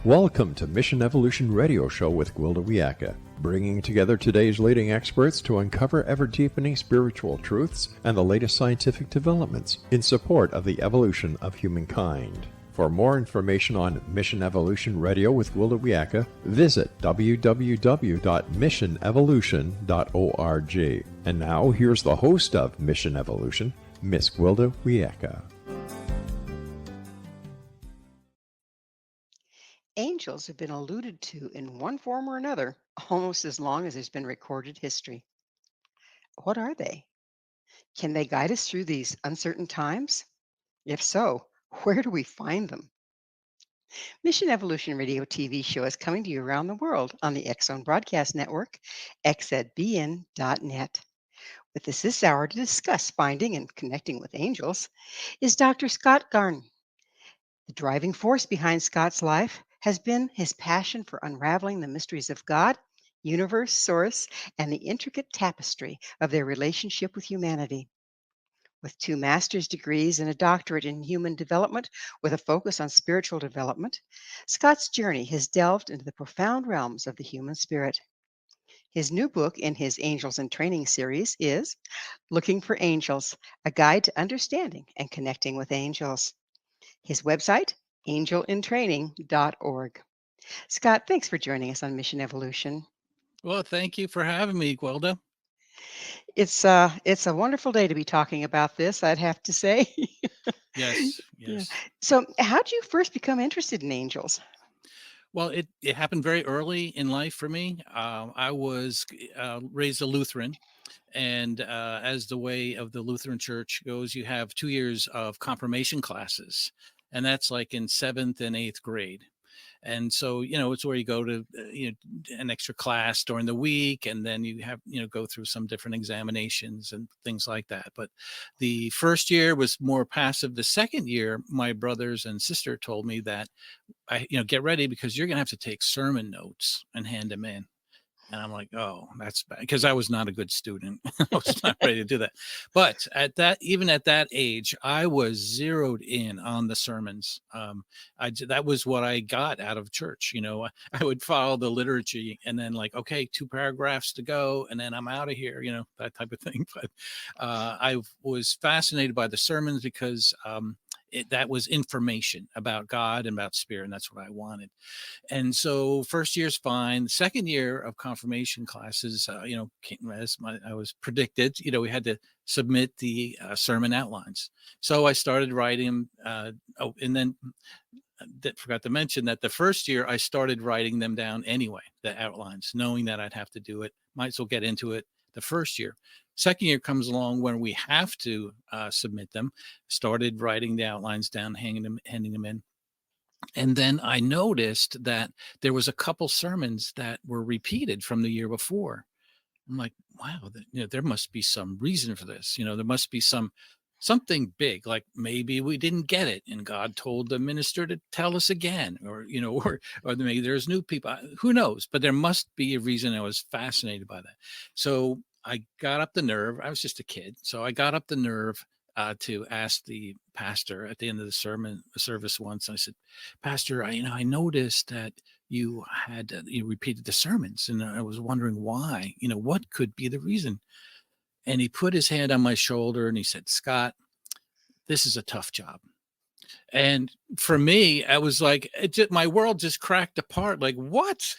Welcome to Mission Evolution Radio Show with Gwilda Wiyaka, bringing together today's leading experts to uncover ever-deepening spiritual truths and the latest scientific developments in support of the evolution of humankind. For more information on Mission Evolution Radio with Gwilda Wiyaka, visit www.missionevolution.org. And now, here's the host of Mission Evolution, Miss Gwilda Wiyaka. Angels have been alluded to in one form or another almost as long as there's been recorded history. What are they? Can they guide us through these uncertain times? If so, where do we find them? Mission Evolution Radio TV show is coming to you around the world on the X-Zone Broadcast Network, xzbn.net. With us this hour to discuss finding and connecting with angels is Dr. Scott Guerin. The driving force behind Scott's life has been his passion for unraveling the mysteries of God, universe, source, and the intricate tapestry of their relationship with humanity. With 2 master's degrees and a doctorate in human development with a focus on spiritual development, Scott's journey has delved into the profound realms of the human spirit. His new book in his Angels in Training series is Looking for Angels, a guide to understanding and connecting with angels. His website, angelintraining.org. Scott, thanks for joining us on Mission Evolution. Well, thank you for having me, Gwilda. It's a wonderful day to be talking about this, I'd have to say. Yes. Yeah. So how did you first become interested in angels? Well, it happened very early in life for me. I was raised a Lutheran, and as the way of the Lutheran Church goes, you have 2 years of confirmation classes, and that's like in 7th and 8th grade. And so, it's where you go to an extra class during the week, and then you have, go through some different examinations and things like that. But the first year was more passive. The second year, my brothers and sister told me that get ready because you're going to have to take sermon notes and hand them in. And I'm like, oh, that's bad, because I was not a good student. I was not ready to do that. But even at that age, I was zeroed in on the sermons. That was what I got out of church. I would follow the liturgy and then like, okay, 2 paragraphs to go, and then I'm out of here, that type of thing. But I was fascinated by the sermons because that was information about God and about spirit, and that's what I wanted. And so first year's fine. The second year of confirmation classes, as I was predicted, we had to submit the sermon outlines. So I started writing them. And then forgot to mention that the first year I started writing them down anyway, the outlines, knowing that I'd have to do it. Might as well get into it the first year. Second year comes along when we have to submit them. Started writing the outlines down, handing them in. And then I noticed that there was a couple sermons that were repeated from the year before. I'm like, wow, there must be some reason for this. There must be something big, like maybe we didn't get it and God told the minister to tell us again, or maybe there's new people, who knows, but there must be a reason. I was fascinated by that. So I got up the nerve. I was just a kid. So I got up the nerve to ask the pastor at the end of the service once. I said, Pastor, I noticed that you had you repeated the sermons, and I was wondering why. What could be the reason? And he put his hand on my shoulder and he said, Scott, this is a tough job. And for me, I was like, my world just cracked apart. Like, what?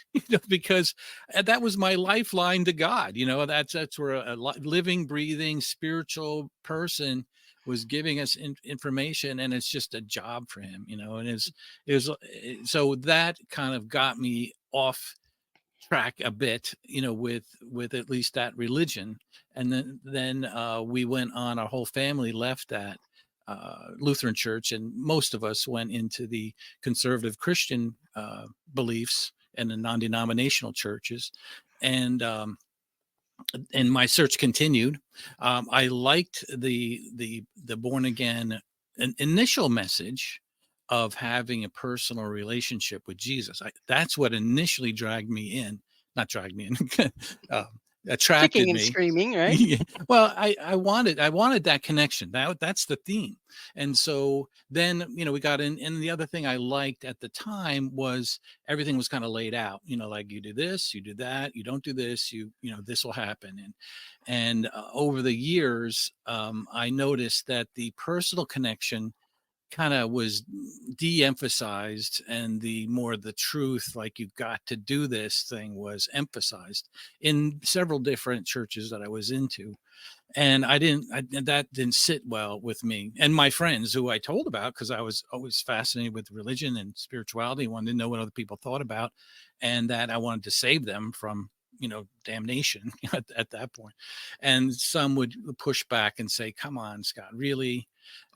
Because that was my lifeline to God. That's where a living, breathing, spiritual person was giving us information, and it's just a job for him. And it was so that kind of got me off track a bit, with at least that religion. And then we went on. Our whole family left that Lutheran church, and most of us went into the conservative Christian beliefs and the non-denominational churches, and my search continued. I liked the born again initial message of having a personal relationship with Jesus. That's what initially not dragged me in, attracted Kicking and me. screaming, right? Well, I wanted that connection. That's the theme. And so then, we got in, and the other thing I liked at the time was everything was kind of laid out, like you do this, you do that, you don't do this, this will happen. And over the years, I noticed that the personal connection kind of was de-emphasized, and the truth, like you've got to do this thing, was emphasized in several different churches that I was into. And that didn't sit well with me and my friends who I told about, because I was always fascinated with religion and spirituality, wanted to know what other people thought about, and that I wanted to save them from damnation at that point. And some would push back and say, come on, Scott, really?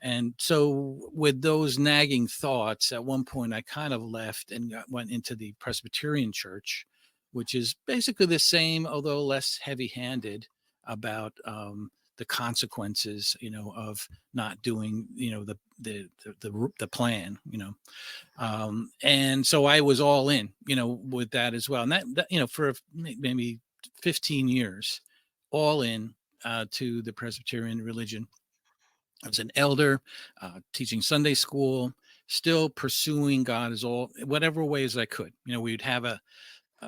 And so with those nagging thoughts, at one point I kind of left and went into the Presbyterian church, which is basically the same, although less heavy-handed about the consequences, of not doing, the plan, and so I was all in, with that as well. And that for maybe 15 years, all in to the Presbyterian religion. I was an elder, teaching Sunday school, still pursuing God as all whatever ways I could. We'd have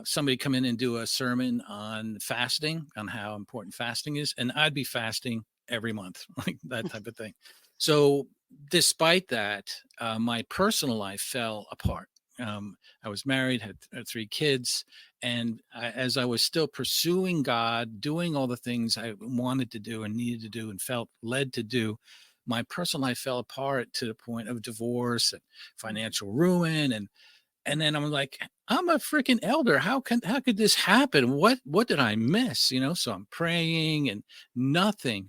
somebody come in and do a sermon on fasting, on how important fasting is, and I'd be fasting every month, like that type of thing. So despite that, my personal life fell apart. I was married, had 3 kids, and as I was still pursuing God, doing all the things I wanted to do and needed to do and felt led to do, my personal life fell apart to the point of divorce and financial ruin. And then I'm like, I'm a freaking elder. How could this happen? What did I miss? So I'm praying, and nothing.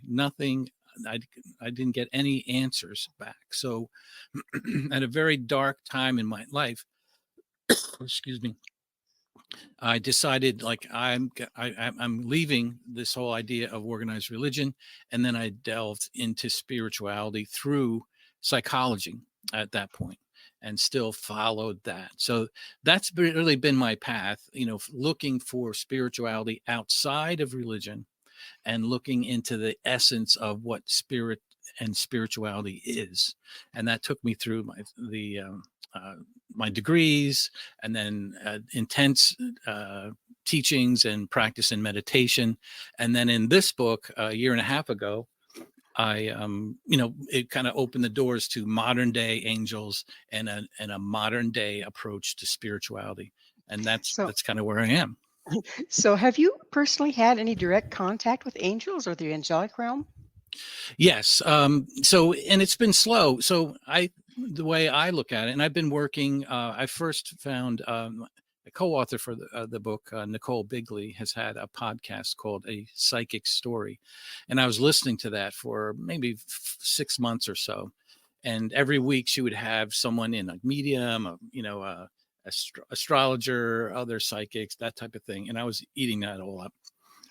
I didn't get any answers back. So at a very dark time in my life, excuse me, I decided, like, I'm leaving this whole idea of organized religion, and then I delved into spirituality through psychology at that point, and still followed that. So that's really been my path, looking for spirituality outside of religion, and looking into the essence of what spirit and spirituality is. And that took me through uh, my degrees, and then intense teachings and practice in meditation. And then in this book, a year and a half ago, it kind of opened the doors to modern day angels, and a modern day approach to spirituality. And that's So, kind of where I am. so have you personally had any direct contact with angels or the angelic realm? Yes. So, and it's been slow. So the way I look at it, and I've been working, I first found a co-author for the book, Nicole Bigley, has had a podcast called A Psychic Story. And I was listening to that for maybe 6 months or so. And every week she would have someone in, a medium, astrologer, other psychics, that type of thing. And I was eating that all up.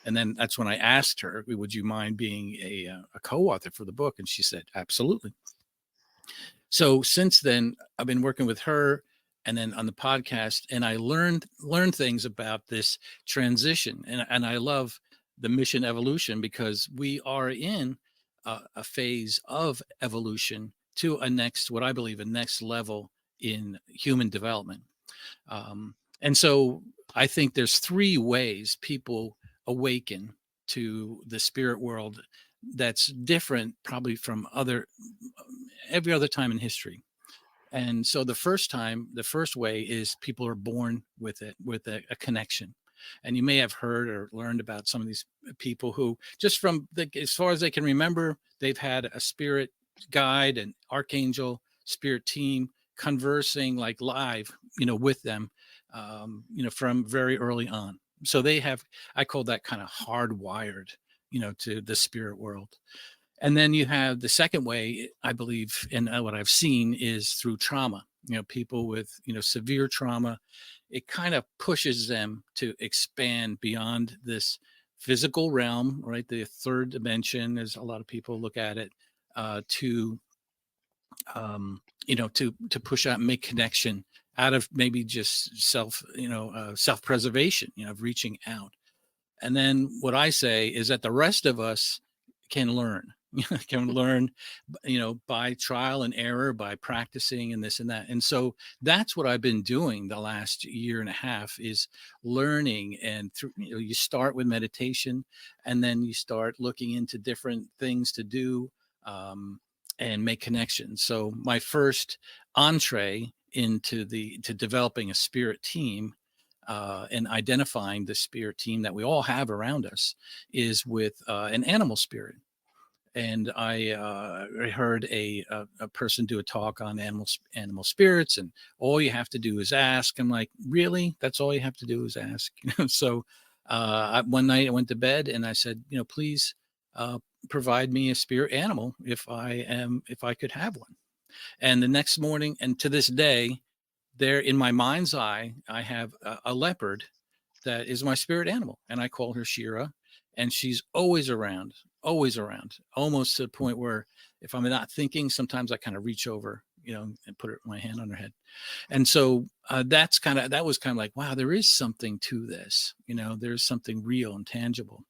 And then that's when I asked her, would you mind being a co-author for the book? And she said, absolutely. So since then, I've been working with her, and then on the podcast, and I learned things about this transition. And I love the mission evolution, because we are in a phase of evolution to what I believe, a next level in human development. And so I think there's 3 ways people awaken to the spirit world that's different probably from every other time in history. And so the first way is people are born with it, with a connection. And you may have heard or learned about some of these people who, just from as far as they can remember, they've had a spirit guide, an archangel, spirit team conversing like live, with them, from very early on. So they have, I call that kind of hardwired, to the spirit world. And then you have the second way, I believe, and what I've seen is through trauma. People with, severe trauma, it kind of pushes them to expand beyond this physical realm, right? The third dimension, as a lot of people look at it, to, to push out and make connection out of maybe just self-preservation, of reaching out. And then what I say is that the rest of us can learn, can learn, by trial and error, by practicing and this and that. And so that's what I've been doing the last year and a half, is learning. And through, you start with meditation, and then you start looking into different things to do, and make connections. So my first entree to developing a spirit team, and identifying the spirit team that we all have around us, is with an animal spirit. And I heard a person do a talk on animal spirits, and all you have to do is ask. I'm like, really? That's all you have to do is ask? So one night I went to bed and I said, please provide me a spirit animal if I could have one. And the next morning, and to this day, there in my mind's eye, I have a leopard that is my spirit animal, and I call her Shira, and she's always around, almost to the point where if I'm not thinking, sometimes I kind of reach over, and put my hand on her head. And so that was kind of like, wow, there is something to this. There's something real and tangible.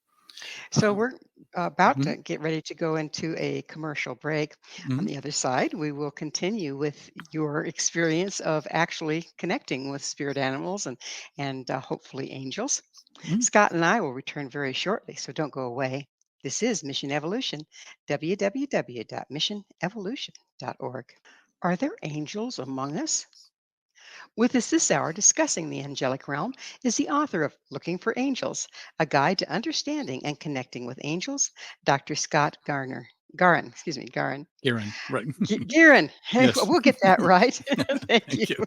So we're about Mhm, to get ready to go into a commercial break. On mhm, the other side, we will continue with your experience of actually connecting with spirit animals and hopefully angels. mhm. Scott and I will return very shortly, so don't go away. This is Mission Evolution, www.missionevolution.org. Are there angels among us? With us this hour discussing the angelic realm is the author of Looking for Angels, A Guide to Understanding and Connecting with Angels, Dr. Scott Garner. Garin. Guerin, right. Guerin. Hey, Yes. we'll get that right. Thank you. Thank you.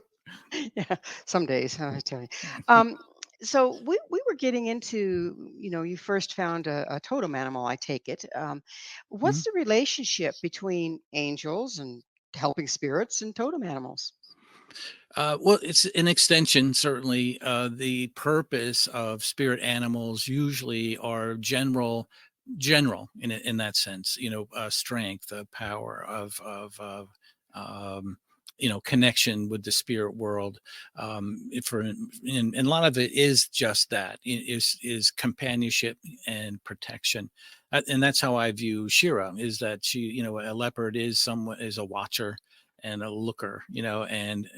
Yeah, some days, I tell you. Um, so we were getting into, you first found a totem animal, I take it. What's Mhm. the relationship between angels and helping spirits and totem animals? Well, it's an extension, certainly. The purpose of spirit animals usually are general in that sense. Strength, power of um, connection with the spirit world. And a lot of it is just that, is companionship and protection. And that's how I view Shira. Is that she, a leopard is a watcher and a looker, and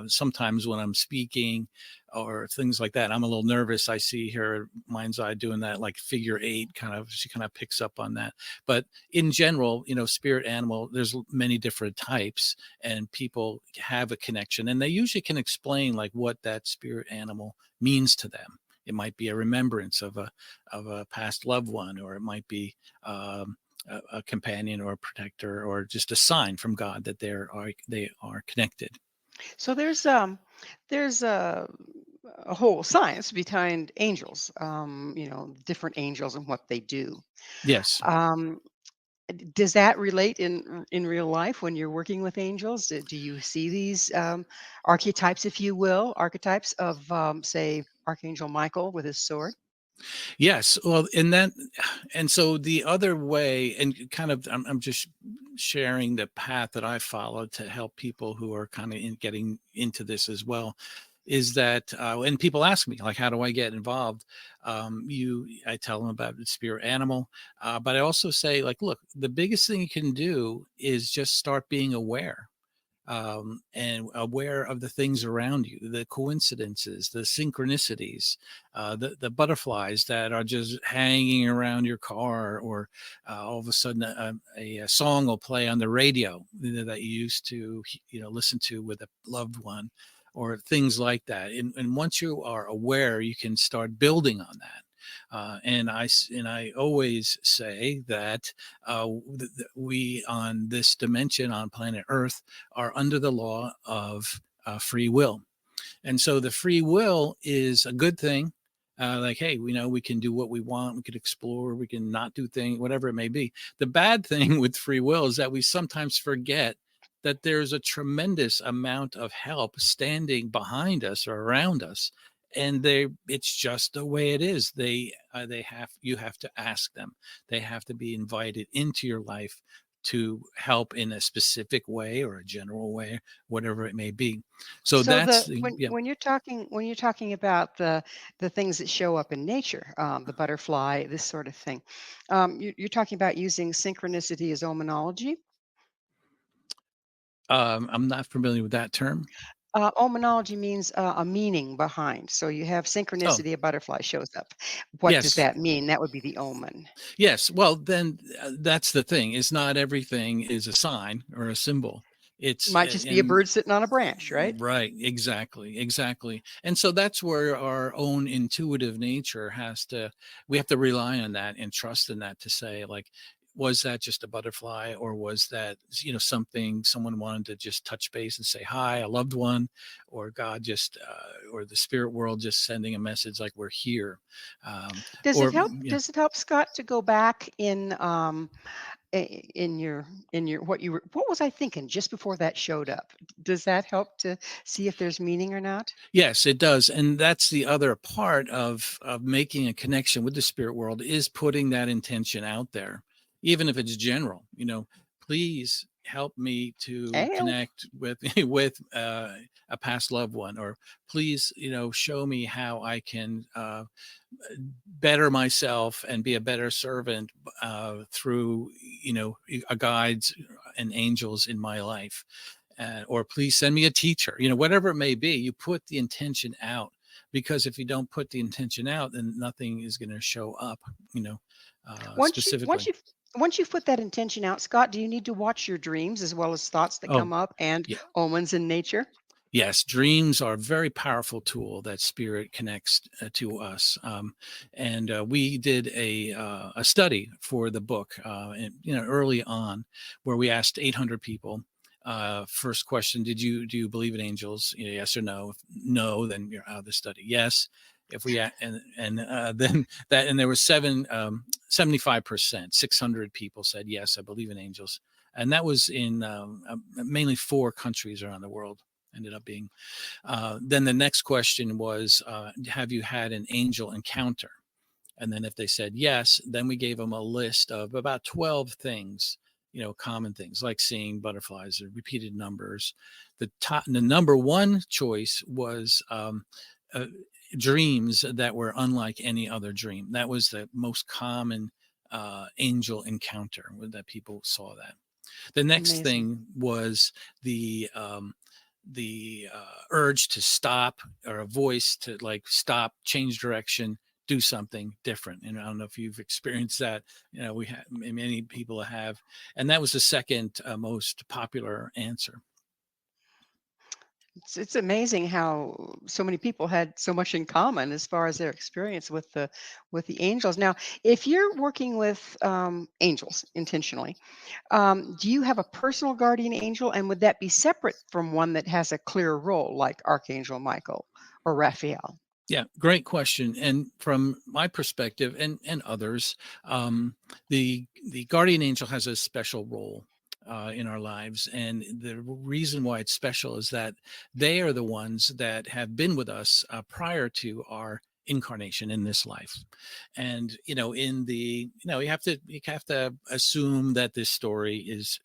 sometimes when I'm speaking or things like that, I'm a little nervous. I see her mind's eye doing that, like figure eight kind of, she kind of picks up on that. But in general, spirit animal, there's many different types, and people have a connection, and they usually can explain like what that spirit animal means to them. It might be a remembrance of a past loved one, or it might be a companion or a protector, or just a sign from God that they are connected. So there's a whole science behind angels. Different angels and what they do. Yes. Um, does that relate in real life when you're working with angels? Do you see these archetypes, if you will, archetypes of say Archangel Michael with his sword? Yes. Well, and so the other way, and kind of, I'm just sharing the path that I followed to help people who are kind of getting into this as well, is that, and people ask me, like, how do I get involved? I tell them about the spirit animal, but I also say, like, look, the biggest thing you can do is just start being aware, and aware of the things around you, the coincidences, the synchronicities, the butterflies that are just hanging around your car, or all of a sudden a song will play on the radio that you used to listen to with a loved one, or things like that. And once you are aware, you can start building on that. And I always say that we on this dimension on planet Earth are under the law of free will. And so the free will is a good thing. Like, hey, we know we can do what we want. We could explore. We can not do things, whatever it may be. The bad thing with free will is that we sometimes forget that there's a tremendous amount of help standing behind us or around us, and it's just the way it is. You have to ask them. They have to be invited into your life to help in a specific way or a general way, whatever it may be. So So that's the the yeah. when you're talking about the things that show up in nature, the butterfly, this sort of thing, you're talking about using synchronicity as omenology. I'm not familiar with that term. Omenology means a meaning behind. So you have Oh, synchronicity, a butterfly shows up. What does yes. that mean? That would be the omen. Yes. Well, then that's the thing. Is not everything is a sign or a symbol. It's Might just be a and bird sitting on a branch, right? right, exactly, exactly. And so that's where our own intuitive nature we have to rely on that and trust in that to say, like, was that just a butterfly, or was that, something someone wanted to just touch base and say hi, a loved one, or God just, or the spirit world just sending a message like we're here, Does it or help? yeah. Does it help, Scott, to go back in your what was I thinking just before that showed up? Does that help to see if there's meaning or not? Yes, it does, and that's the other part of making a connection with the spirit world is putting that intention out there, even if it's general. Please help me to Well, connect with with a past loved one, or please, show me how I can better myself and be a better servant through a guides and angels in my life, or please send me a teacher, whatever it may be. You put the intention out, because if you don't put the intention out, then nothing is going to show up, you know once you once specifically. you once you've put that intention out, Scott, do you need to watch your dreams as well as thoughts that Oh, come up and yeah. omens in nature? Yes, dreams are a very powerful tool that spirit connects to us. And we did a study for the book, early on, where we asked 800 people. First question: do you believe in angels? Yes or no? If no, then you're out of the study. Yes. If we and then that, and there was 75%, 600 people said yes, I believe in angels, and that was in mainly 4 countries around the world. Ended up being. Then the next question was, have you had an angel encounter? And then if they said yes, then we gave them a list of about 12 things, common things like seeing butterflies or repeated numbers. The number one choice was uh, dreams that were unlike any other dream. That was the most common angel encounter, that people saw that. The next Amazing. thing was the urge to stop, or a voice to like stop, change direction, do something different. And I don't know if you've experienced that. We have, many people have, and that was the second most popular answer. It's amazing how so many people had so much in common as far as their experience with the angels. Now, if you're working with angels intentionally, do you have a personal guardian angel, and would that be separate from one that has a clear role, like Archangel Michael or Raphael? Yeah, great question. And from my perspective and others, the guardian angel has a special role in our lives, and the reason why it's special is that they are the ones that have been with us prior to our incarnation in this life. And in the you have to assume that this story is,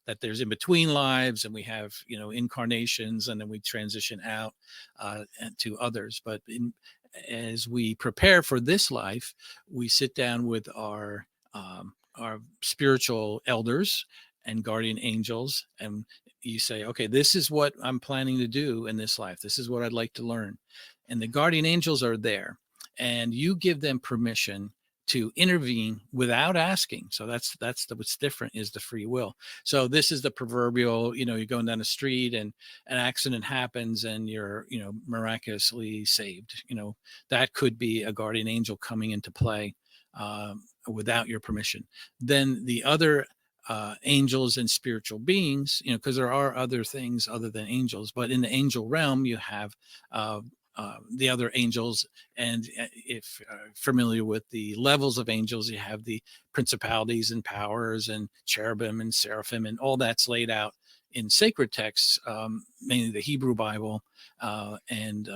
that there's in between lives, and we have incarnations, and then we transition out and to others. But as we prepare for this life, we sit down with our spiritual elders and guardian angels, and you say, okay, this is what I'm planning to do in this life. This is what I'd like to learn. And the guardian angels are there, and you give them permission to intervene without asking. So what's different is the free will. So this is the proverbial, you're going down the street and an accident happens and you're, miraculously saved. That could be a guardian angel coming into play without your permission. Then the other angels and spiritual beings, because there are other things other than angels, but in the angel realm, you have the other angels. And if familiar with the levels of angels, you have the principalities and powers and cherubim and seraphim, and all that's laid out in sacred texts, mainly the Hebrew Bible and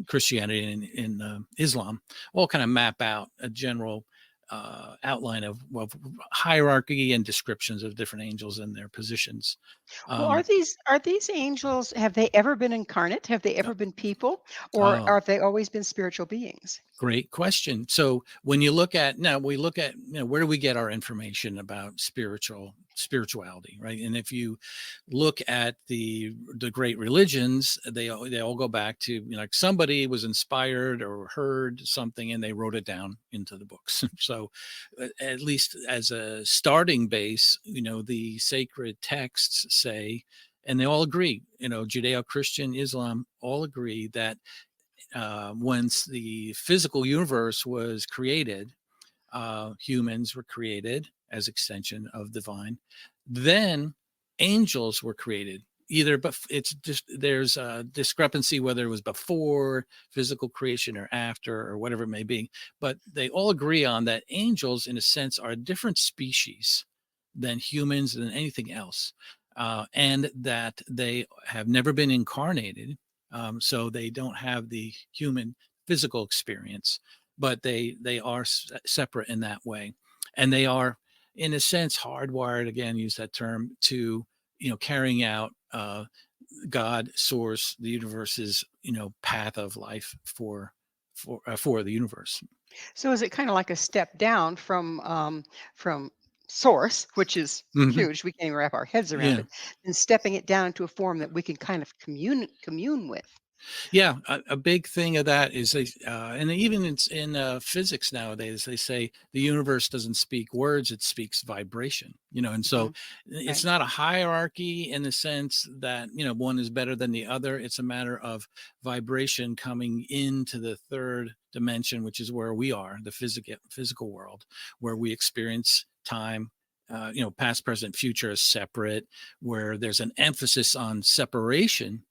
Christianity and in Islam, all kind of map out a general outline of hierarchy and descriptions of different angels and their positions. Well, Um, are these angels, have they ever been incarnate? Have they ever been people, or oh, have they always been spiritual beings? Great question. So when you look at now, we look at where do we get our information about spirituality, right? And if you look at the great religions, they all go back to like somebody was inspired or heard something and they wrote it down into the books. So at least as a starting base, the sacred texts say, and they all agree, Judeo-Christian, Islam all agree that once the physical universe was created, humans were created as extension of divine. Then angels were created. Either, but it's just there's a discrepancy whether it was before physical creation or after or whatever it may be. But they all agree on that angels, in a sense, are a different species than humans than anything else, and that they have never been incarnated, so they don't have the human physical experience, but they are separate in that way, and they are, in a sense, hardwired. Again, use that term to carrying out God, source, the universe's path of life for the universe. So is it kind of like a step down from source, which is Hmm. huge, we can't even wrap our heads around Yeah. it, and stepping it down into a form that we can kind of commune with? Yeah, a big thing of that is and even it's in physics nowadays, they say the universe doesn't speak words, it speaks vibration, and so Mhm. it's Right. not a hierarchy in the sense that, one is better than the other. It's a matter of vibration coming into the third dimension, which is where we are, the physical world, where we experience time. Past, present, future is separate, where there's an emphasis on separation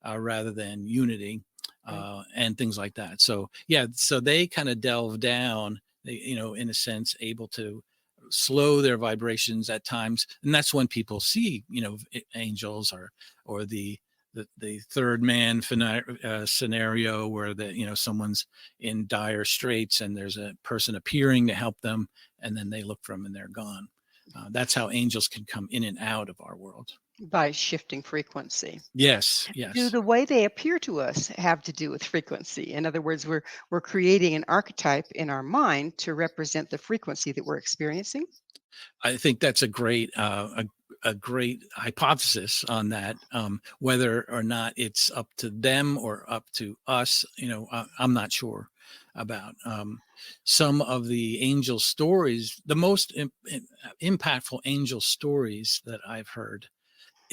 rather than unity, Right. and things like that. So yeah, so they kind of delve down, in a sense, able to slow their vibrations at times, and that's when people see, angels or the third man scenario where someone's in dire straits and there's a person appearing to help them, and then they look for them and they're gone. That's how angels can come in and out of our world. By shifting frequency. Yes, Do yes. the way they appear to us have to do with frequency? In other words, we're creating an archetype in our mind to represent the frequency that we're experiencing. I think that's a great hypothesis on that. Whether or not it's up to them or up to us, I'm not sure about. Some of the angel stories, the most impactful angel stories that I've heard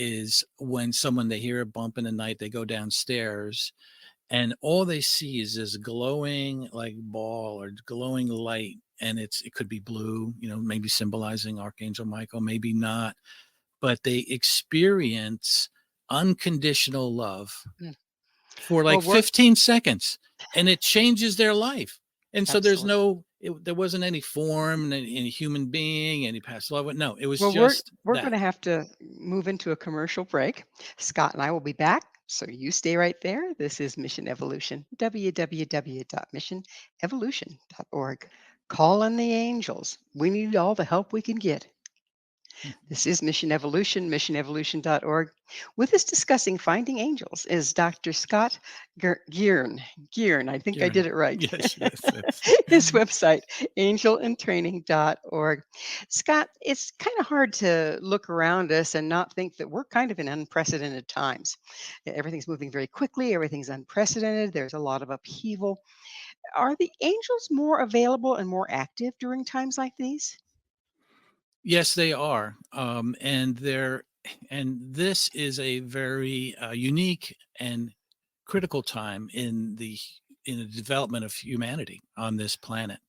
is when someone, they hear a bump in the night, they go downstairs and all they see is this glowing like ball or glowing light, and it could be blue, maybe symbolizing Archangel Michael, maybe not, but they experience unconditional love Mm. for Well, like 15 seconds, and it changes their life. And so absolutely. there wasn't any form, any human being, any past love, no, it was Well, just we're going that. to have to move into a commercial break. Scott and I will be back, so you stay right there. This is Mission Evolution, www.missionevolution.org. Call on the angels. We need all the help we can get. This is Mission Evolution, missionevolution.org. With us discussing finding angels is Dr. Scott Guerin. Guerin, I think I Guerin. did it right. Yes, yes, yes. His website, angelandtraining.org. Scott, it's kind of hard to look around us and not think that we're kind of in unprecedented times. Everything's moving very quickly, everything's unprecedented, there's a lot of upheaval. Are the angels more available and more active during times like these? Yes, they are. And this is a very unique and critical time in the development of humanity on this planet.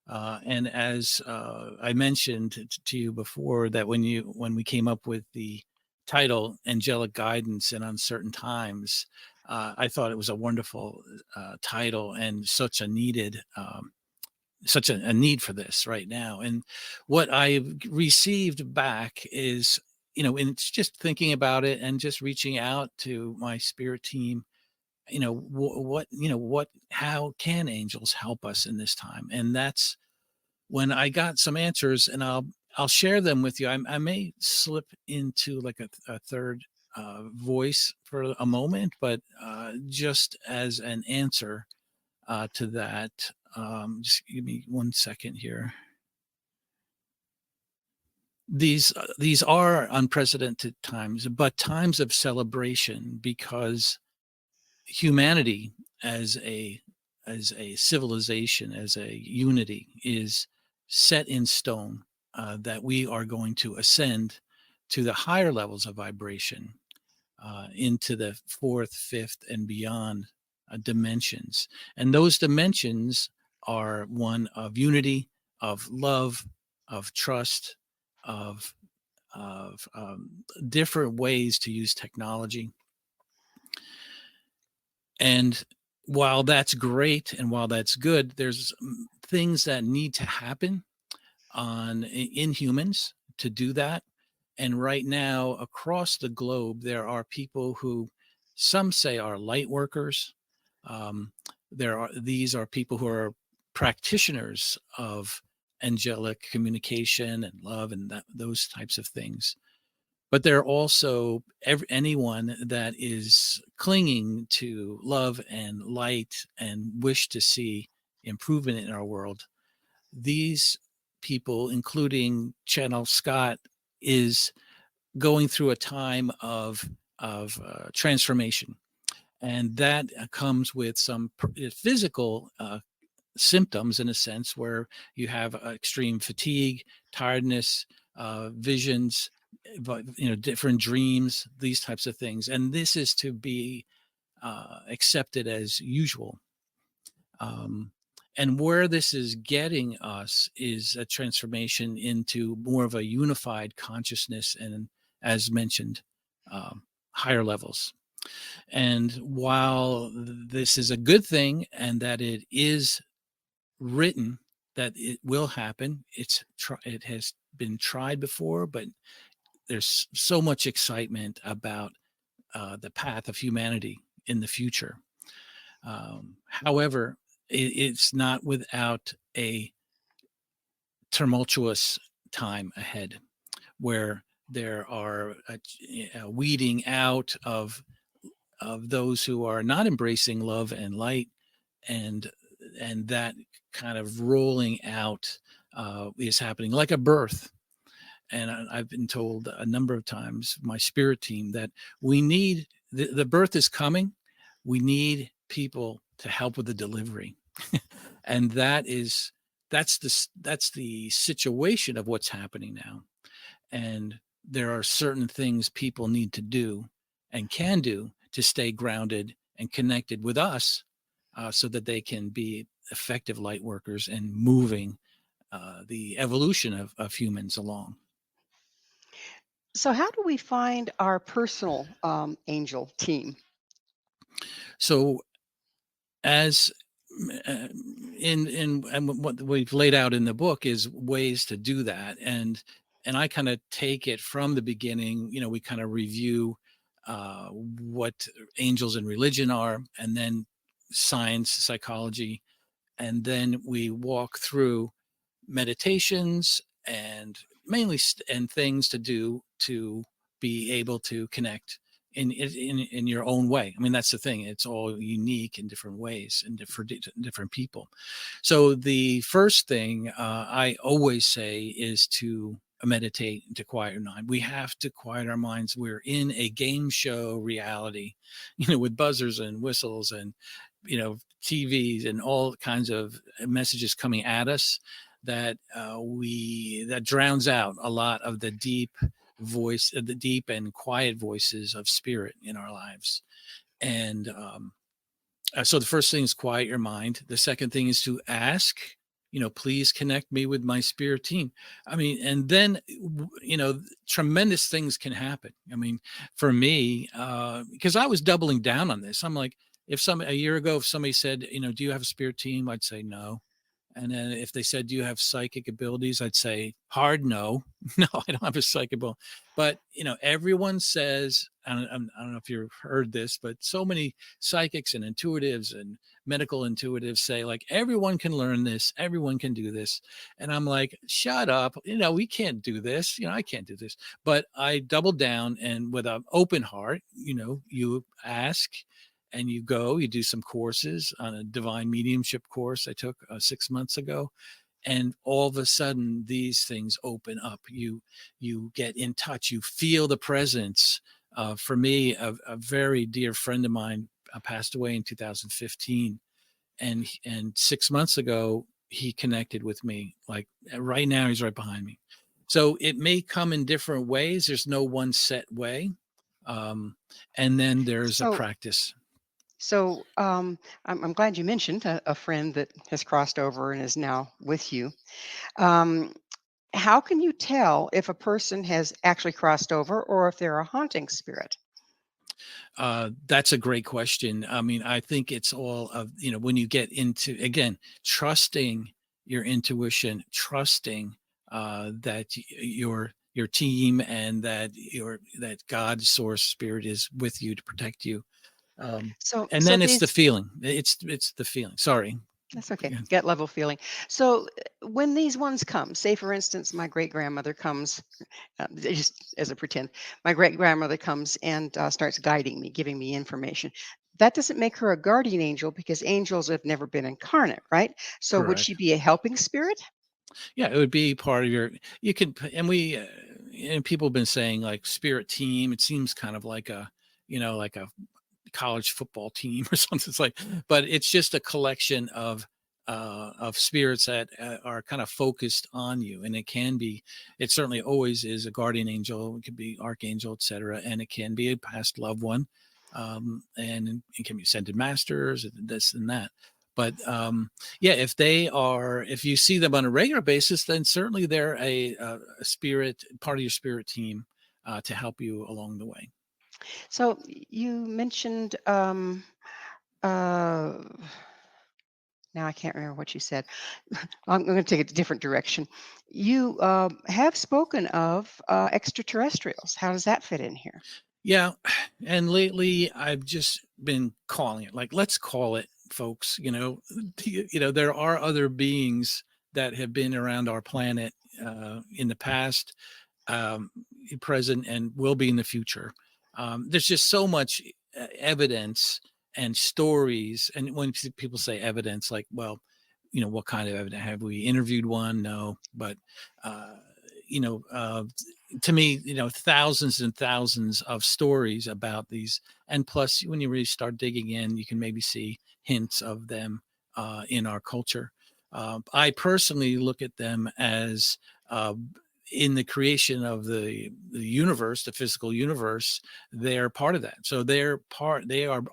And as I mentioned to you before, that when we came up with the title "Angelic Guidance in Uncertain Times," I thought it was a wonderful title and such a need for this right now. And what I've received back is, and it's just thinking about it and just reaching out to my spirit team, how can angels help us in this time? And that's when I got some answers, and I'll share them with you. I may slip into like a third voice for a moment, but just as an answer to that, just give me 1 second here. These are unprecedented times, but times of celebration, because humanity as a civilization, as a unity, is set in stone, that we are going to ascend to the higher levels of vibration, into the fourth, fifth, and beyond dimensions. And those dimensions are one of unity, of love, of trust, of different ways to use technology. And while that's great and while that's good, there's things that need to happen in humans to do that. And right now, across the globe, there are people who some say are light workers. Um, these are people who are practitioners of angelic communication and love and those types of things. But there are also anyone that is clinging to love and light and wish to see improvement in our world. These people, including Channel Scott, is going through a time of transformation, and that comes with some physical symptoms, in a sense, where you have extreme fatigue, tiredness, visions, different dreams, these types of things. And this is to be accepted as usual. And where this is getting us is a transformation into more of a unified consciousness, and, as mentioned, higher levels. And while this is a good thing, and that it is written that it will happen, it has been tried before, but there's so much excitement about the path of humanity in the future. However, it's not without a tumultuous time ahead, where there are a weeding out of those who are not embracing love and light, and that kind of rolling out is happening like a birth. And I've been told a number of times, my spirit team, that we need the birth is coming. We need people to help with the delivery. And that's the situation of what's happening now. And there are certain things people need to do and can do to stay grounded and connected with us, so that they can be effective light workers and moving the evolution of humans along. So, how do we find our personal angel team? So, as and what we've laid out in the book is ways to do that, and I kind of take it from the beginning. We kind of review what angels in religion are, and then science, psychology, and then we walk through meditations and mainly and things to do to be able to connect in your own way. I mean, that's the thing. It's all unique in different ways and for different people. So the first thing I always say is to meditate and to quiet your mind. We have to quiet our minds. We're in a game show reality, with buzzers and whistles and, TVs and all kinds of messages coming at us, that that drowns out a lot of the deep the deep and quiet voices of spirit in our lives. And so the first thing is quiet your mind. The second thing is to ask, please connect me with my spirit team. I mean, and then, tremendous things can happen. I mean, for me, because I was doubling down on this, I'm like, a year ago, if somebody said, do you have a spirit team? I'd say no. And then if they said, do you have psychic abilities? I'd say hard no. No, I don't have a psychic ability. But, everyone says, I don't know if you've heard this, but so many psychics and intuitives and medical intuitives say, like, everyone can learn this, everyone can do this. And I'm like, shut up. We can't do this. I can't do this. But I doubled down, and with an open heart, you ask, and you go, you do some courses on a divine mediumship course I took 6 months ago. And all of a sudden these things open up. You get in touch, you feel the presence. For me, a very dear friend of mine passed away in 2015. And 6 months ago, he connected with me. Like right now, he's right behind me. So it may come in different ways. There's no one set way. And then there's a So, practice. I'm glad you mentioned a friend that has crossed over and is now with you. Um, how can you tell if a person has actually crossed over or if they're a haunting spirit? That's a great question. I mean, I think it's all of, when you get into, again, trusting your intuition, trusting that your team and that God source spirit is with you to protect you. And So then it's the these feeling. It's the feeling. Sorry. That's okay. Yeah. Gut level feeling. So when these ones come, say for instance, my great grandmother comes, just as a pretend, my great grandmother comes and starts guiding me, giving me information. That doesn't make her a guardian angel because angels have never been incarnate, right? So would she Correct. be a helping spirit? Yeah, it would be part of you can, and and people have been saying like spirit team. It seems kind of like like a college football team or something. It's like, but it's just a collection of spirits that are kind of focused on you. And it certainly always is a guardian angel. It could be archangel, etc. And it can be a past loved one. And it can be ascended masters, this and that. But yeah, if you see them on a regular basis, then certainly they're a spirit, part of your spirit team to help you along the way. So you mentioned uh now I can't remember what you said. I'm going to take it a different direction. You have spoken of extraterrestrials. How does that fit in here? Yeah. And lately I've just been calling it, like, let's call it, folks. There are other beings that have been around our planet in the past, um, present, and will be in the future. There's just so much evidence and stories. And when people say evidence, like, well, what kind of evidence? Have we interviewed one? No. But, uh, you know, uh, to me, thousands and thousands of stories about these. And plus, when you really start digging in, you can maybe see hints of them in our culture. I personally look at them as uh, in the creation of the universe, the physical universe, they're part of that. So they are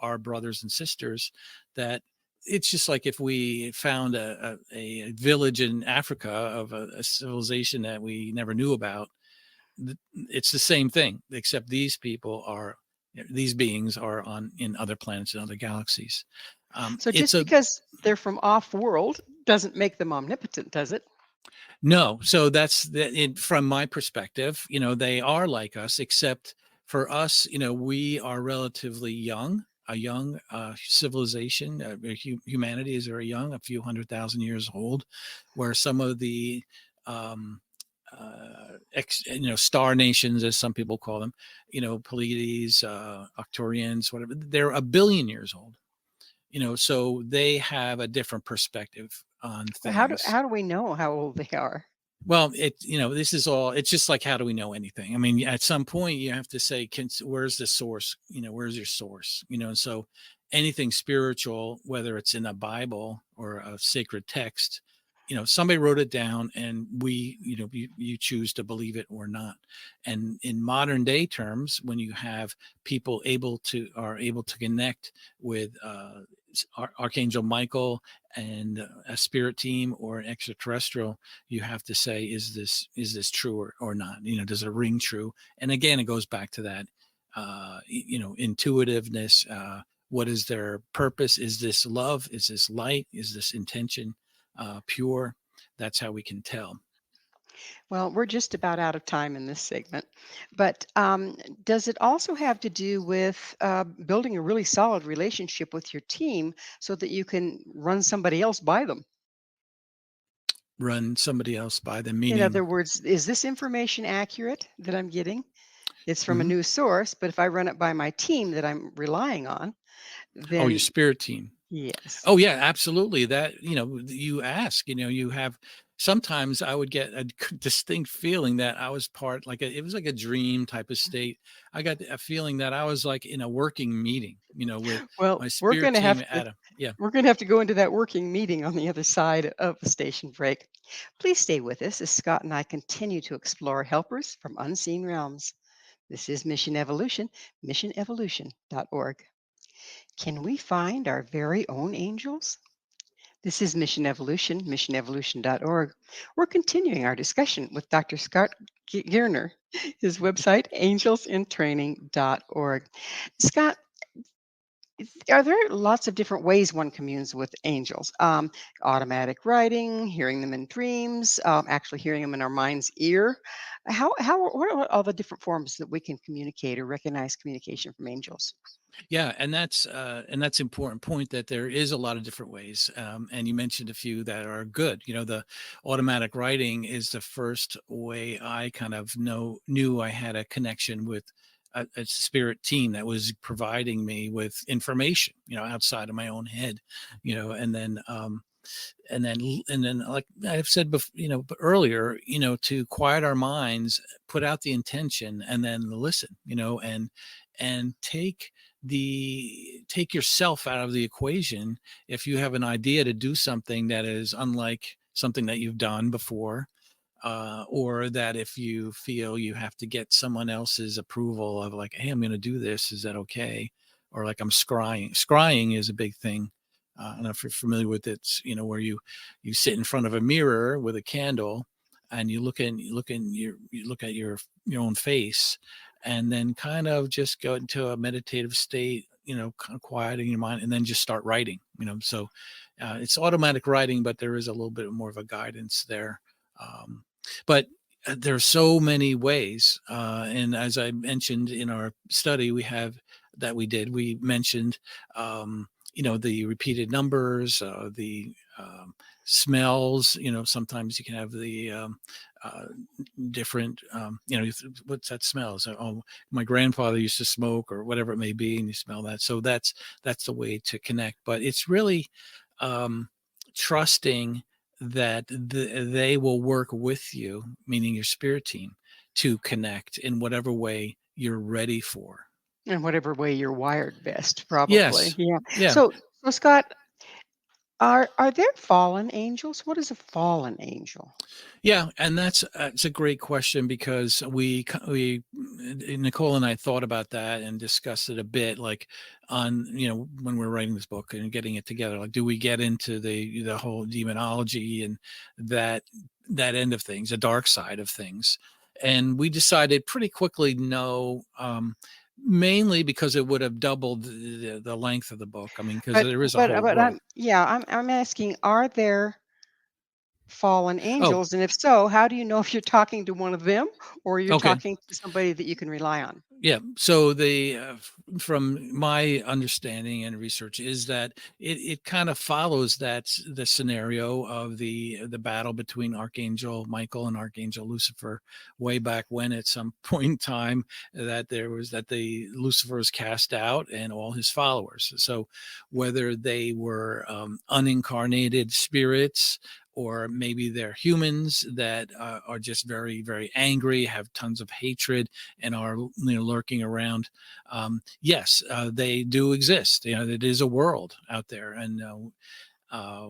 our brothers and sisters. That it's just like if we found a village in Africa of a civilization that we never knew about. It's the same thing, except these beings are on in other planets and other galaxies. So It's just a because they're from off world doesn't make them omnipotent, does it? No, so from my perspective, they are like us, except for us, we are relatively young, a young civilization. Humanity is very young, a few 100,000 years old, where some of the star nations, as some people call them, Pleiades, Arcturians, whatever, they're a billion years old. So they have a different perspective on Well, things. how do we know how old they are? Well, this is all, it's just like, how do we know anything? I mean, at some point you have to say, where's the source? Where's your source? And so anything spiritual, whether it's in a Bible or a sacred text, somebody wrote it down, and you choose to believe it or not. And in modern day terms, when you have people are able to connect with Archangel Michael and a spirit team or an extraterrestrial, you have to say, is this true or not? Does it ring true? And again, it goes back to that, intuitiveness. What is their purpose? Is this love? Is this light? Is this intention? pure. That's how we can tell. Well, we're just about out of time in this segment, but does it also have to do with building a really solid relationship with your team so that you can run somebody else by them? Run somebody else by them, In meaning. other words, is this information accurate that I'm getting? It's from a Mhm. news source, but if I run it by my team that I'm relying on, Oh, your then spirit team. yes. Oh yeah, absolutely. That, you ask, you have, sometimes I would get a distinct feeling that I was part, it was like a dream type of state. I got a feeling that I was like in a working meeting, with Well, my spirit team at a, yeah. we're going to have to go into that working meeting on the other side of the station break. Please stay with us as Scott and I continue to explore helpers from unseen realms. This is Mission Evolution, missionevolution.org. Can we find our very own angels? This is Mission Evolution, missionevolution.org. We're continuing our discussion with Dr. Scott Guerin, his website, angelsintraining.org. Scott, are there lots of different ways one communes with angels? Automatic writing, hearing them in dreams, actually hearing them in our mind's ear. What are all the different forms that we can communicate or recognize communication from angels? Yeah, and that's important point, that there is a lot of different ways, and you mentioned a few that are good. The automatic writing is the first way I kind of knew I had a connection with a spirit team that was providing me with information, outside of my own head, and then like I've said before, earlier, to quiet our minds, put out the intention, and then listen, and take yourself out of the equation. If you have an idea to do something that is unlike something that you've done before, or that if you feel you have to get someone else's approval of, like, hey, I'm going to do this, is that okay? Or like, I'm scrying is a big thing. I don't know if you're familiar with it. It's, where you sit in front of a mirror with a candle, and you look at your own face, and then kind of just go into a meditative state, kind of quieting your mind, and then just start writing. So it's automatic writing, but there is a little bit more of a guidance there. Um, but there's so many ways, and as I mentioned in our study we mentioned, the repeated numbers, the smells. Sometimes you can have the uh, different, what's that smell? So, oh, my grandfather used to smoke, or whatever it may be, and you smell that. So that's the way to connect. But it's really um, trusting that they will work with you, meaning your spirit team, to connect in whatever way you're ready for. In whatever way you're wired best, probably. Yes. Yeah. Yeah. So Scott, are there fallen angels? What is a fallen angel? Yeah, and that's a great question, because Nicole and I thought about that and discussed it a bit, like, on, when we're writing this book and getting it together, like, do we get into the whole demonology and that that end of things, the dark side of things? And we decided pretty quickly no, mainly because it would have doubled the length of the book. I mean, because But there is a but whole but world. I'm asking, are there fallen Oh, angels? And if so, how do you know if you're talking to one of them or you're okay. talking to somebody that you can rely on? Yeah. So from my understanding and research, is that it kind of follows the scenario of the battle between Archangel Michael and Archangel Lucifer, way back when, at some point in time, that the Lucifer was cast out, and all his followers. So whether they were unincarnated spirits, or maybe they're humans that are just very, very angry, have tons of hatred, and are, lurking around. Yes, they do exist. It is a world out there, and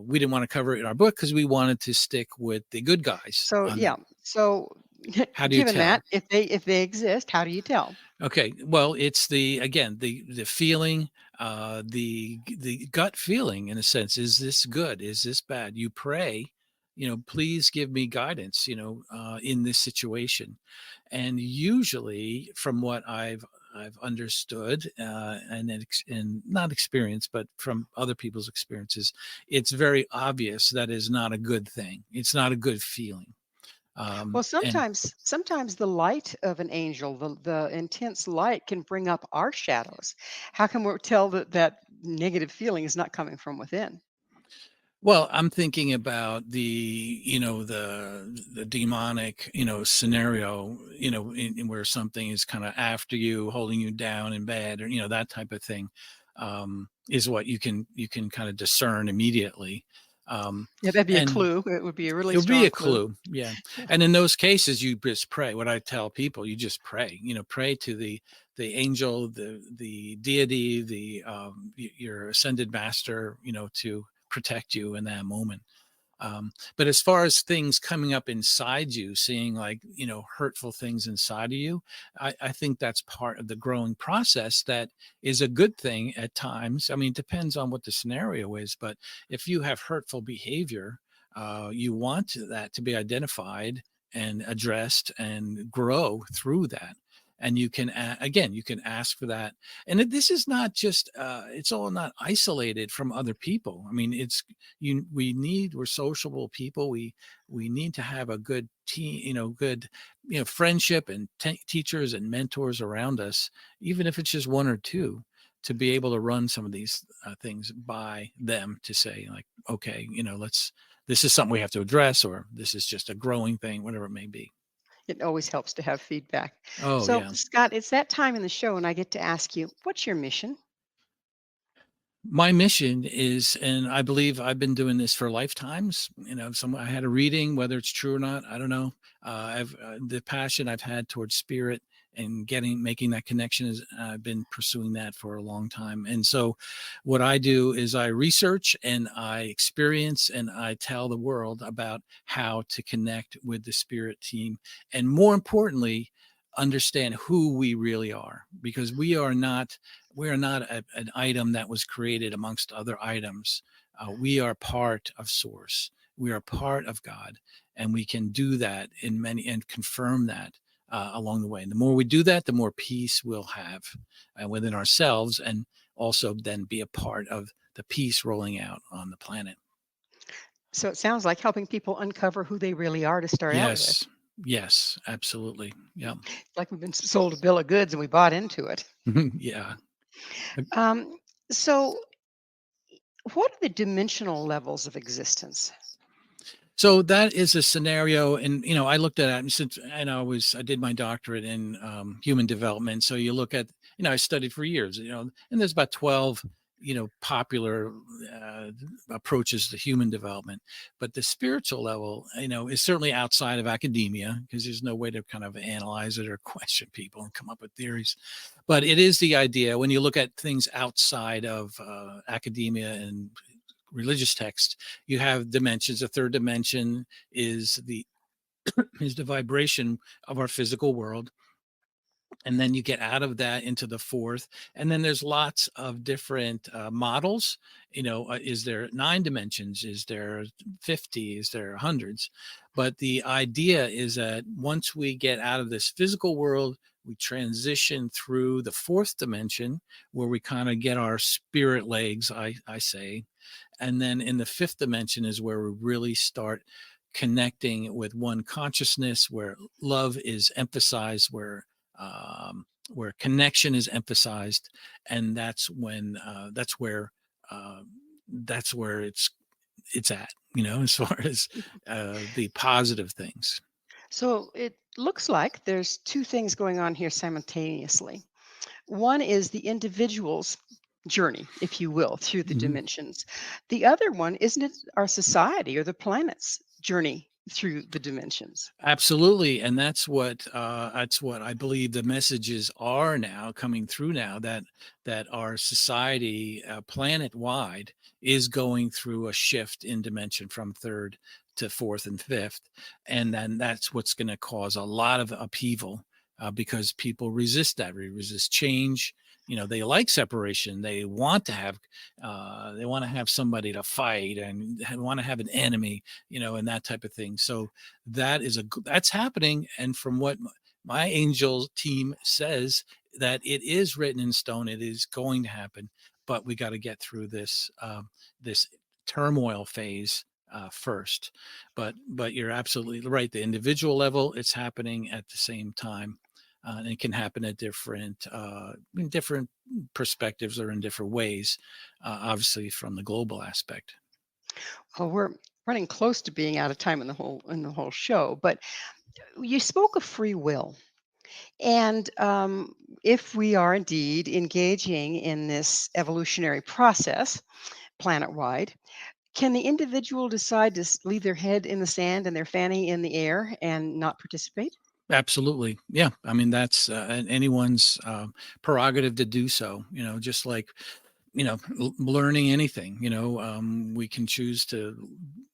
we didn't want to cover it in our book because we wanted to stick with the good guys. So yeah. So How do you given tell? that, if they exist, how do you tell? Okay, well, it's the feeling, the gut feeling, in a sense. Is this good? Is this bad? You pray, please give me guidance, in this situation. And usually, from what I've I've understood and not experience, but from other people's experiences, it's very obvious that is not a good thing. It's not a good feeling. Well, And sometimes the light of an angel, the intense light can bring up our shadows. How can we tell that that negative feeling is not coming from within? well, I'm thinking about the demonic, scenario, where something is kind of after you, holding you down in bed, or that type of thing, is what you can kind of discern immediately. Yeah, that'd be a And clue. It would be a really it would be strong a clue. clue, yeah. Yeah. And in those cases, you just pray. What I tell people, you just pray. Pray to the angel, the deity, your ascended master, to protect you in that moment. But as far as things coming up inside you, seeing like, hurtful things inside of you, I think that's part of the growing process that is a good thing at times. I mean, it depends on what the scenario is, but if you have hurtful behavior, you want that to be identified and addressed and grow through that. And you can, again, you can ask for that. And this is not just, it's all not isolated from other people. I mean, we're sociable people. We need to have a good team, good, friendship and teachers and mentors around us, even if it's just one or two, to be able to run some of these things by them, to say like, okay, this is something we have to address, or this is just a growing thing, whatever it may be. It always helps to have feedback. Oh So, yeah. Scott, it's that time in the show, and I get to ask you, what's your mission? My mission is, and I believe I've been doing this for lifetimes. I had a reading, whether it's true or not, I don't know. I've The passion I've had towards spirit and making that connection is, I've been pursuing that for a long time. And so, what I do is I research and I experience and I tell the world about how to connect with the spirit team, and more importantly, understand who we really are, because we are not an item that was created amongst other items. We are part of Source. We are part of God, and we can do that in many and confirm that along the way. And the more we do that, the more peace we'll have within ourselves, and also then be a part of the peace rolling out on the planet. So it sounds like helping people uncover who they really are to start out with. Yes, yes, absolutely. Yeah, It's like we've been sold a bill of goods and we bought into it. yeah. Um, so, what are the dimensional levels of existence? So that is a scenario, and I looked at it, and since I did my doctorate in human development. So you look at, I studied for years, and there's about 12, popular approaches to human development. But the spiritual level, is certainly outside of academia, because there's no way to kind of analyze it or question people and come up with theories. But it is the idea, when you look at things outside of academia and religious text, you have dimensions. A third dimension is the vibration of our physical world, and then you get out of that into the fourth, and then there's lots of different models. Is there 9 dimensions, is there 50, is there hundreds? But the idea is that once we get out of this physical world, we transition through the fourth dimension, where we kind of get our spirit legs, I say. And then in the fifth dimension is where we really start connecting with one consciousness, where love is emphasized, where connection is emphasized. And uh, that's where it's at, as far as the positive things. So it looks like there's two things going on here simultaneously. One is the individual's journey, if you will, through the Mhm. dimensions. The other one, isn't it our society or the planet's journey through the dimensions? Absolutely, and that's what I believe the messages are now coming through now, that our society, planet wide, is going through a shift in dimension from third to fourth and fifth, and then that's what's going to cause a lot of upheaval, because people resist that. We resist change. They like separation. They want to have somebody to fight, and they want to have an enemy, and that type of thing. So that's happening. And from what my angel team says, that it is written in stone. It is going to happen, but we got to get through this turmoil phase first. But you're absolutely right. The individual level, it's happening at the same time. And it can happen at in different perspectives or in different ways, obviously from the global aspect. Well, we're running close to being out of time in the whole show, but you spoke of free will. And if we are indeed engaging in this evolutionary process planet wide, can the individual decide to leave their head in the sand and their fanny in the air and not participate? Absolutely. Yeah. I mean, that's anyone's prerogative to do so, just like, learning anything, we can choose to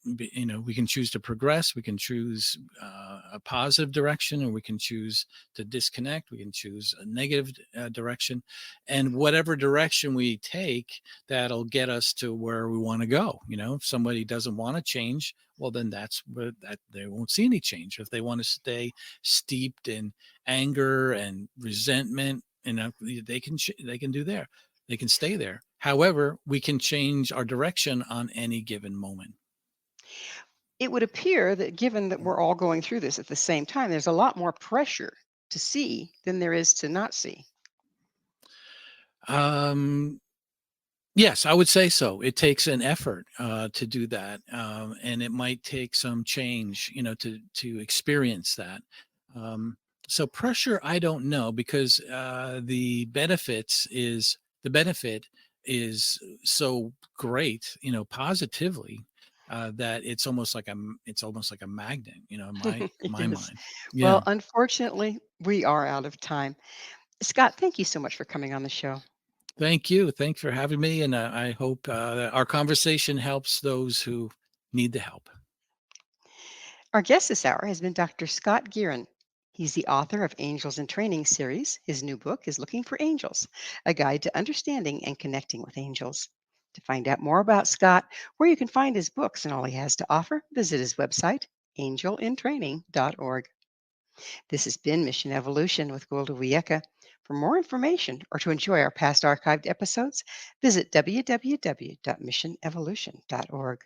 we can choose to progress. We can choose a positive direction, or we can choose to disconnect. We can choose a negative direction, and whatever direction we take, that'll get us to where we want to go. If somebody doesn't want to change, well, then that's where that they won't see any change. If they want to stay steeped in anger and resentment, they can do there. They can stay there. However, we can change our direction on any given moment. It would appear that given that we're all going through this at the same time, there's a lot more pressure to see than there is to not see. Um, yes, I would say so. It takes an effort to do that, and it might take some change, to experience that. Um, so pressure, I don't know, because the benefit is so great, positively, that it's almost like a magnet, in my Yes. mind. Well, Yeah. unfortunately, we are out of time. Scott, thank you so much for coming on the show. Thank you. Thanks for having me, and I hope that our conversation helps those who need the help. Our guest this hour has been Dr. Scott Guerin. He's the author of Angels in Training series. His new book is Looking for Angels, a guide to understanding and connecting with angels. To find out more about Scott, where you can find his books and all he has to offer, visit his website, angelintraining.org. This has been Mission Evolution with Gwilda Wiyaka. For more information or to enjoy our past archived episodes, visit www.missionevolution.org.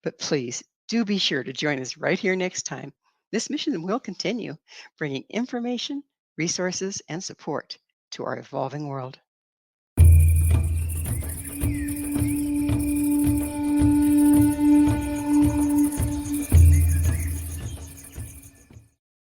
But please do be sure to join us right here next time. This mission will continue, bringing information, resources, and support to our evolving world.